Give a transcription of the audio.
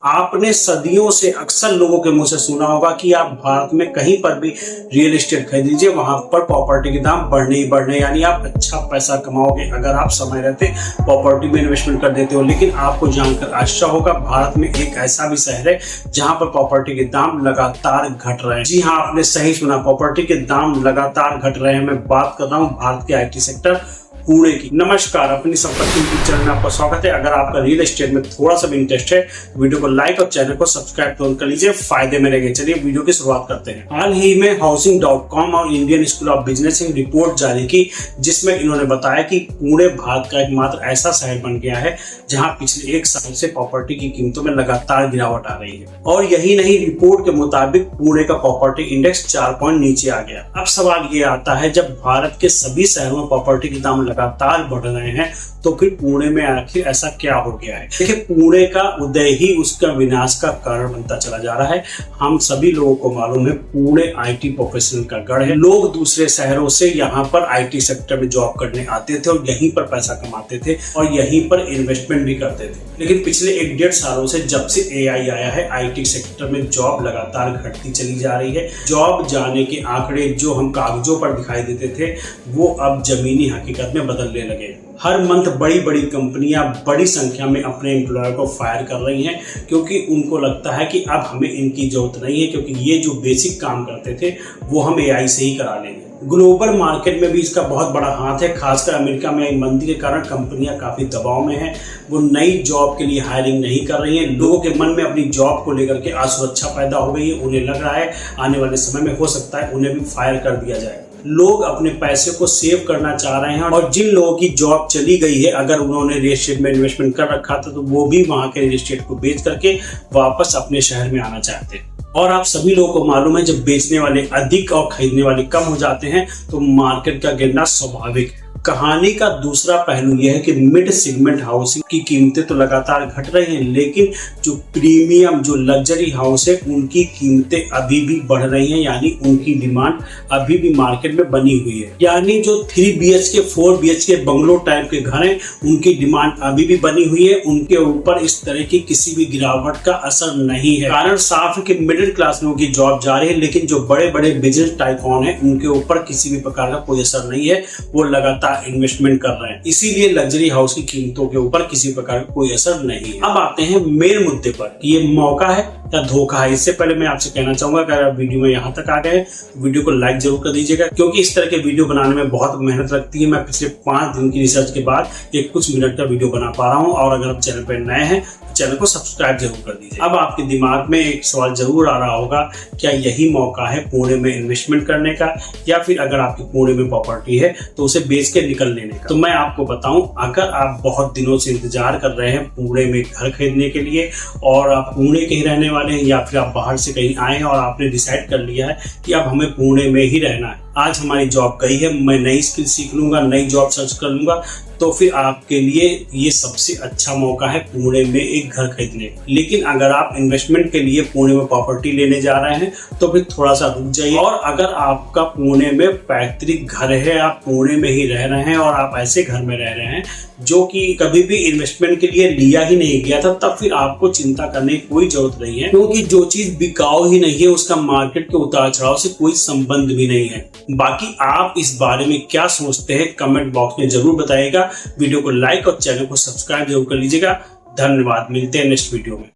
आपने सदियों से अक्सर लोगों के मुंह से सुना होगा कि आप भारत में कहीं पर भी रियल एस्टेट खरीद लीजिए, वहां पर प्रॉपर्टी के दाम बढ़ने ही बढ़ने, यानी आप अच्छा पैसा कमाओगे अगर आप समय रहते प्रॉपर्टी में इन्वेस्टमेंट कर देते हो। लेकिन आपको जानकर आश्चर्य होगा, भारत में एक ऐसा भी शहर है जहां पर प्रॉपर्टी के दाम लगातार घट रहे हैं। जी हाँ, आपने सही सुना, प्रॉपर्टी के दाम लगातार घट रहे हैं। मैं बात कर रहा हूँ भारत के आईटी सेक्टर पुणे की। नमस्कार, अपनी संपत्ति यूट्यूब चैनल में आपका स्वागत है। अगर आपका रियल एस्टेट में थोड़ा सा भी इंटरेस्ट है तो वीडियो को लाइक और चैनल को सब्सक्राइब जरूर कर लीजिए, फायदे में रहेंगे। चलिए वीडियो की शुरुआत करते हैं। हाल ही में हाउसिंग.com और इंडियन स्कूल ऑफ बिजनेस ने रिपोर्ट जारी की, जिसमें इन्होंने बताया कि पुणे भारत का एकमात्र ऐसा शहर बन गया है जहां पिछले एक साल से प्रॉपर्टी की कीमतों में लगातार गिरावट आ रही है। और यही नहीं, रिपोर्ट के मुताबिक पुणे का प्रॉपर्टी इंडेक्स 4 पॉइंट नीचे आ गया। अब सवाल ये आता है, जब भारत के सभी शहरों में प्रॉपर्टी के दाम लगातार बढ़ रहे हैं तो फिर पुणे में आखिर ऐसा क्या हो गया है? देखिए, पुणे का उदय ही उसका विनाश का कारण बनता चला जा रहा है। हम सभी लोगों को मालूम है, पुणे आईटी प्रोफेशनल का गढ़ है। लोग दूसरे शहरों से यहाँ पर आईटी सेक्टर में जॉब करने आते थे और यहीं पर पैसा कमाते थे और यहीं पर इन्वेस्टमेंट भी करते थे। लेकिन पिछले 1-1.5 सालों से जब से एआई आया है, आईटी सेक्टर में जॉब लगातार घटती चली जा रही है। जॉब जाने के आंकड़े जो हम कागजों पर दिखाई देते थे, वो अब जमीनी हकीकत में बदलने लगे। हर मंथ बड़ी बड़ी कंपनियां बड़ी संख्या में अपने एम्प्लॉयर को फायर कर रही हैं, क्योंकि उनको लगता है कि अब हमें इनकी जरूरत नहीं है, क्योंकि ये जो बेसिक काम करते थे वो हम एआई से ही करा लेंगे। ग्लोबल मार्केट में भी इसका बहुत बड़ा हाथ है। खासकर अमेरिका में मंदी के कारण कंपनियां काफी दबाव में हैं। वो नई जॉब के लिए हायरिंग नहीं कर रही हैं। लोगों के मन में अपनी जॉब को लेकर के असुरक्षा पैदा हो गई है। उन्हें लग रहा है आने वाले समय में हो सकता है उन्हें भी फायर कर दिया जाए। लोग अपने पैसे को सेव करना चाह रहे हैं और जिन लोगों की जॉब चली गई है, अगर उन्होंने रियल एस्टेट में इन्वेस्टमेंट कर रखा था तो वो भी वहां के रियल एस्टेट को बेच करके वापस अपने शहर में आना चाहते हैं। और आप सभी लोगों को मालूम है, जब बेचने वाले अधिक और खरीदने वाले कम हो जाते हैं तो मार्केट का गिरना स्वाभाविक है। कहानी का दूसरा पहलू यह है कि मिड सेगमेंट हाउसिंग की कीमतें तो लगातार घट रही हैं, लेकिन जो प्रीमियम, जो लग्जरी हाउस है, उनकी कीमतें अभी भी बढ़ रही हैं। यानी उनकी डिमांड अभी भी मार्केट में बनी हुई है। यानी जो 3 BHK 4 BHK बंगलो टाइप के घर हैं, उनकी डिमांड अभी भी बनी हुई है। उनके ऊपर इस तरह की किसी भी गिरावट का असर नहीं है। कारण साफ है कि मिडिल क्लास लोगों की जॉब जा रही है, लेकिन जो बड़े बड़े बिजनेस टाइकॉन है उनके ऊपर किसी भी प्रकार का कोई असर नहीं है। वो लगातार इन्वेस्टमेंट कर रहे हैं, इसीलिए लग्जरी हाउस की कीमतों के ऊपर किसी प्रकार का कोई असर नहीं है। अब आते हैं मेन मुद्दे पर, ये मौका है या धोखा है। इससे पहले मैं आपसे कहना चाहूंगा कि अगर आप वीडियो में यहाँ तक आ गए तो वीडियो को लाइक जरूर कर दीजिएगा, क्योंकि इस तरह के वीडियो बनाने में बहुत मेहनत लगती है। मैं पिछले 5 दिन की रिसर्च के बाद एक कुछ मिनट का वीडियो बना पा रहा हूँ। और अगर आप चैनल पर नए हैं तो चैनल को सब्सक्राइब जरूर कर दीजिए। अब आपके दिमाग में एक सवाल जरूर आ रहा होगा, क्या यही मौका है पुणे में इन्वेस्टमेंट करने का, या फिर अगर आपकी पुणे में प्रॉपर्टी है तो उसे बेच के निकल लेने का? तो मैं आपको बताऊं, अगर आप बहुत दिनों से इंतजार कर रहे हैं पुणे में घर खरीदने के लिए और आप पुणे के ही रहने वाले हैं, या फिर आप बाहर से कहीं आए हैं और आपने डिसाइड कर लिया है कि अब हमें पुणे में ही रहना है, आज हमारी जॉब गई है, मैं नई स्किल सीख लूंगा, नई जॉब सर्च कर लूंगा, तो फिर आपके लिए ये सबसे अच्छा मौका है पुणे में एक घर खरीदने का। लेकिन अगर आप इन्वेस्टमेंट के लिए पुणे में प्रॉपर्टी लेने जा रहे हैं तो फिर थोड़ा सा रुक जाइए। और अगर आपका पुणे में पैतृक घर है, आप पुणे में ही रह रहे हैं और आप ऐसे घर में रह रहे हैं जो कि कभी भी इन्वेस्टमेंट के लिए लिया ही नहीं गया था, तब फिर आपको चिंता करने की कोई जरूरत नहीं है, क्योंकि जो चीज बिकाऊ ही नहीं है उसका मार्केट के उतार चढ़ाव से कोई संबंध भी नहीं है। बाकी आप इस बारे में क्या सोचते हैं कमेंट बॉक्स में जरूर बताइएगा। वीडियो को लाइक और चैनल को सब्सक्राइब जरूर कर लीजिएगा। धन्यवाद, मिलते हैं नेक्स्ट वीडियो में।